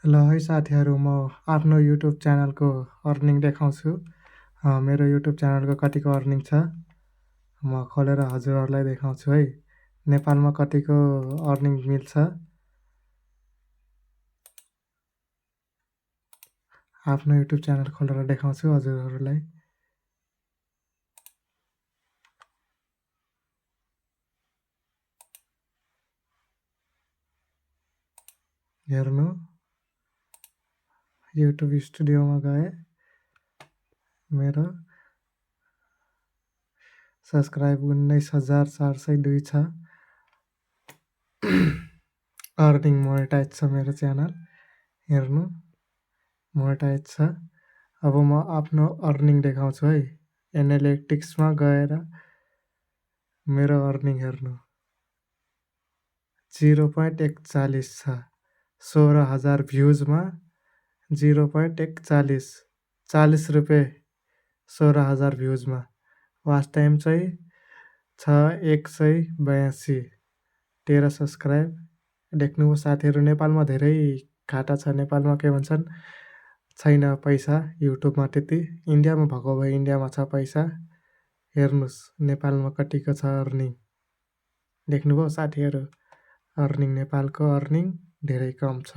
ल है साथीहरू म आफ्नो युट्युब च्यानलको अर्निङ देखाउँछु। मेरो युट्युब च्यानलको कतिको अर्निङ छ म खोलेर हजुरहरूलाई देखाउँछु है। नेपालमा कतिको अर्निङ मिल्छ आफ्नो युट्युब च्यानल खोलेर देखाउँछु हजुरहरूलाई। हेर्नु युट्युब स्टुडियोमा गए मेरो सब्सक्राइब 19,402 छ। अर्निङ मोनेटाइज छ मेरो च्यानल। हेर्नु मोनेटाइज छ। अब म आफ्नो अर्निङ देखाउँछु है। एनालिटिक्समा गएर मेरो अर्निङ हेर्नु 0.41 छ। 16,000 भ्युजमा 0.41 40 रुपियाँ 16,000 भ्युजमा। वाच टाइम चाहिँ छ 182। 13 सब्सक्राइब देख्नुभयो साथीहरू। नेपालमा धेरै घाटा छ। नेपालमा के भन्छन् छैन पैसा युट्युबमा त्यति। इन्डियामा भएको भए इन्डियामा छ पैसा। हेर्नुहोस् नेपालमा कतिको छ अर्निङ। देख्नुभयो साथीहरू। अर्निङ नेपालको अर्निङ धेरै कम छ।